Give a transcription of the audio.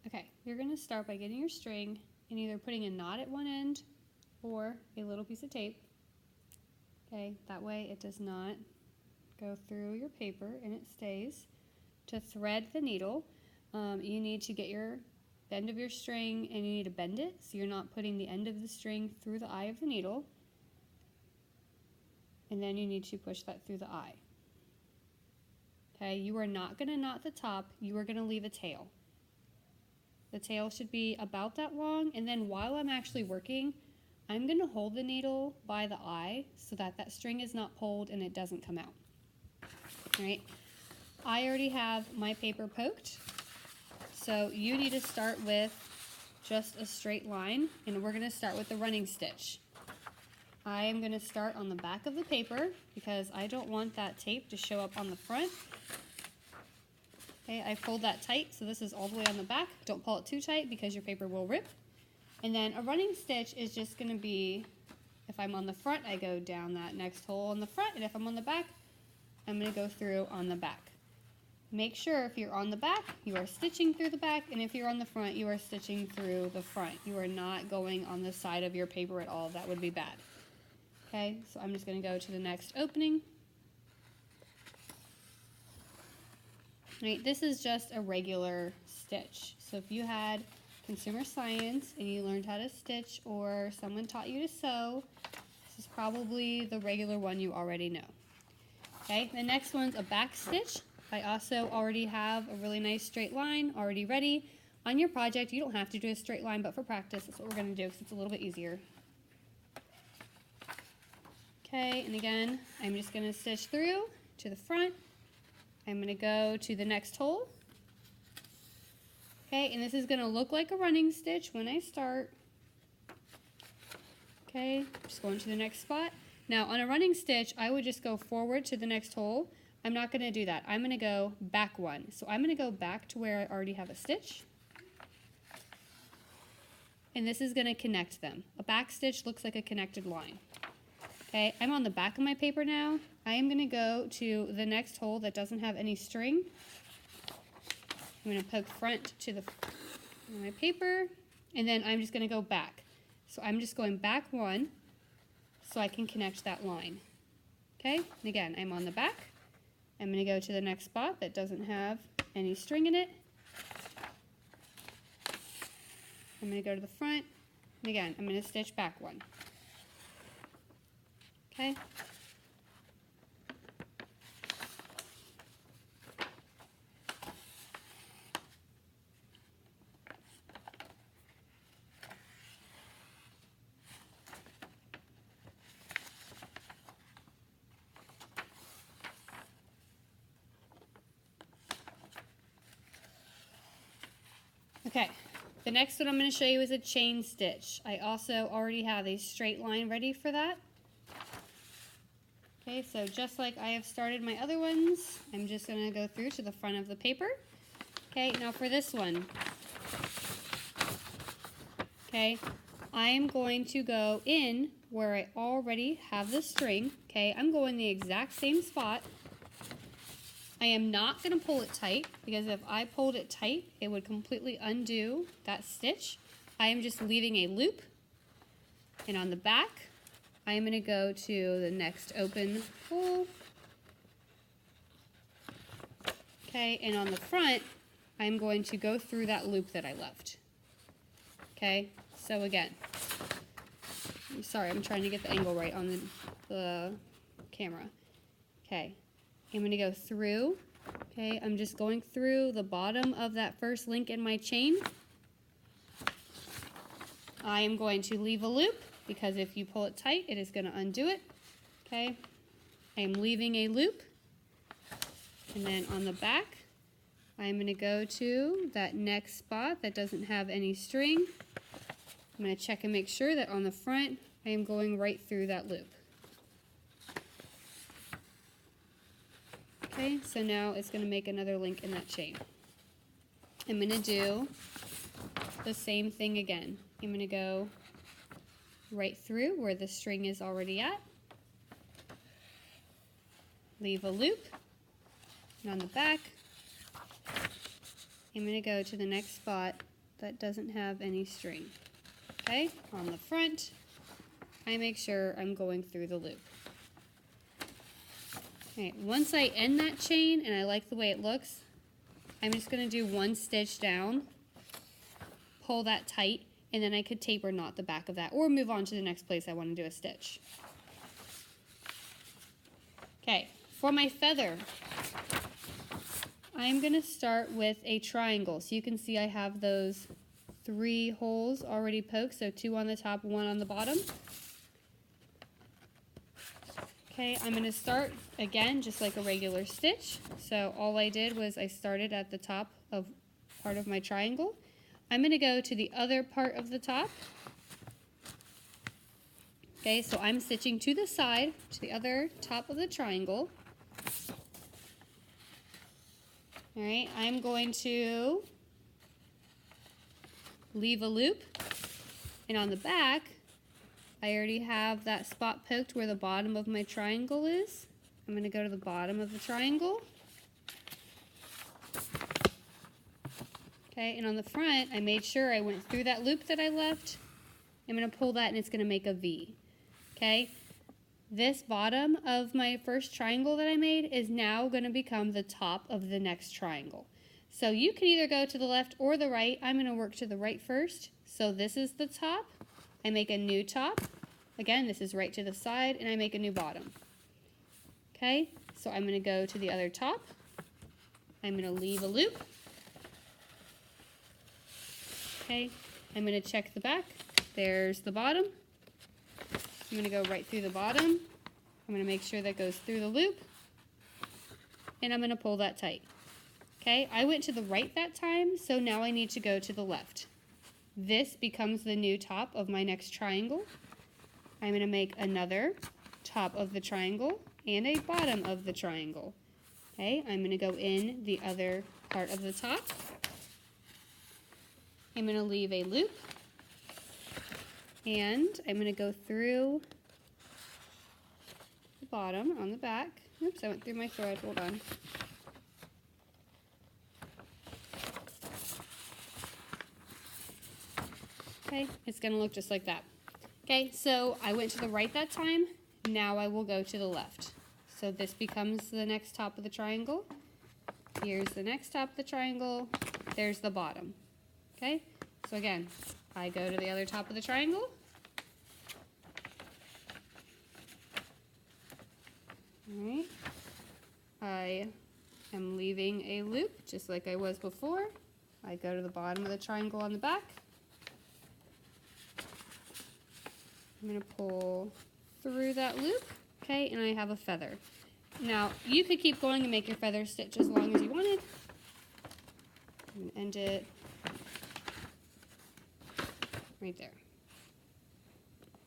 Okay, you're going to start by getting your string and either putting a knot at one end or a little piece of tape. Okay, that way it does not go through your paper and it stays. To thread the needle, you need to get your end of your string and you need to bend it so you're not putting the end of the string through the eye of the needle. And then you need to push that through the eye. Okay, you are not going to knot the top, you are going to leave a tail. The tail should be about that long, and then while I'm actually working, I'm going to hold the needle by the eye so that that string is not pulled and it doesn't come out. All right, I already have my paper poked, so you need to start with just a straight line, and we're going to start with the running stitch. I am going to start on the back of the paper because I don't want that tape to show up on the front. Okay, I pulled that tight, so this is all the way on the back. Don't pull it too tight because your paper will rip. And then a running stitch is just going to be, if I'm on the front, I go down that next hole on the front, and if I'm on the back, I'm going to go through on the back. Make sure if you're on the back, you are stitching through the back, and if you're on the front, you are stitching through the front. You are not going on the side of your paper at all. That would be bad. Okay, so I'm just going to go to the next opening. Right, this is just a regular stitch. So if you had consumer science and you learned how to stitch or someone taught you to sew, this is probably the regular one you already know. Okay, the next one's a back stitch. I also already have a really nice straight line already ready. On your project, you don't have to do a straight line, but for practice, that's what we're going to do because it's a little bit easier. Okay, and again, I'm just going to stitch through to the front. I'm going to go to the next hole. Okay, and this is going to look like a running stitch when I start. Okay, just going to the next spot. Now, on a running stitch, I would just go forward to the next hole. I'm not going to do that. I'm going to go back one. So I'm going to go back to where I already have a stitch. And this is going to connect them. A back stitch looks like a connected line. Okay, I'm on the back of my paper now. I am going to go to the next hole that doesn't have any string. I'm going to poke front to my paper, and then I'm just going to go back. So I'm just going back one so I can connect that line. Okay, and again, I'm on the back. I'm going to go to the next spot that doesn't have any string in it. I'm going to go to the front, and again, I'm going to stitch back one. Okay. Okay, the next one I'm going to show you is a chain stitch. I also already have a straight line ready for that. Okay, so just like I have started my other ones, I'm just going to go through to the front of the paper. Okay, now for this one, okay, I am going to go in where I already have the string. Okay, I'm going the exact same spot. I am not going to pull it tight because if I pulled it tight, it would completely undo that stitch. I am just leaving a loop, and on the back, I am going to go to the next open hole. Okay, and on the front, I'm going to go through that loop that I left. Okay, so again, sorry, I'm trying to get the angle right on the camera. Okay, I'm going to go through. Okay, I'm just going through the bottom of that first link in my chain. I am going to leave a loop because if you pull it tight, it is going to undo it. Okay, I am leaving a loop. And then on the back, I'm going to go to that next spot that doesn't have any string. I'm going to check and make sure that on the front, I am going right through that loop. Okay, so now it's going to make another link in that chain. I'm going to do the same thing again. I'm going to go right through where the string is already at. Leave a loop. And on the back, I'm going to go to the next spot that doesn't have any string. Okay, on the front, I make sure I'm going through the loop. Okay, once I end that chain and I like the way it looks, I'm just going to do one stitch down, pull that tight, and then I could taper knot the back of that or move on to the next place I want to do a stitch. Okay, for my feather, I'm going to start with a triangle. So you can see I have those 3 holes already poked, so 2 on the top, 1 on the bottom. Okay, I'm going to start again just like a regular stitch. So all I did was I started at the top of part of my triangle. I'm going to go to the other part of the top. Okay, so I'm stitching to the side, to the other top of the triangle. All right, I'm going to leave a loop, and on the back, I already have that spot poked where the bottom of my triangle is. I'm going to go to the bottom of the triangle. Okay, and on the front, I made sure I went through that loop that I left. I'm going to pull that and it's going to make a V. Okay, this bottom of my first triangle that I made is now going to become the top of the next triangle. So you can either go to the left or the right. I'm going to work to the right first. So this is the top. I make a new top. Again, this is right to the side, and I make a new bottom. Okay, so I'm going to go to the other top. I'm going to leave a loop. Okay, I'm going to check the back. There's the bottom. I'm going to go right through the bottom. I'm going to make sure that goes through the loop. And I'm going to pull that tight. Okay, I went to the right that time, so now I need to go to the left. This becomes the new top of my next triangle. I'm going to make another top of the triangle and a bottom of the triangle. Okay, I'm going to go in the other part of the top. I'm going to leave a loop. And I'm going to go through the bottom on the back. Oops, I went through my thread. Hold on. Okay, it's going to look just like that. Okay, so I went to the right that time. Now I will go to the left. So this becomes the next top of the triangle. Here's the next top of the triangle. There's the bottom. Okay, so again, I go to the other top of the triangle. All right. I am leaving a loop just like I was before. I go to the bottom of the triangle on the back. I'm going to pull through that loop, okay, and I have a feather. Now, you could keep going and make your feather stitch as long as you wanted. I'm going to end it right there.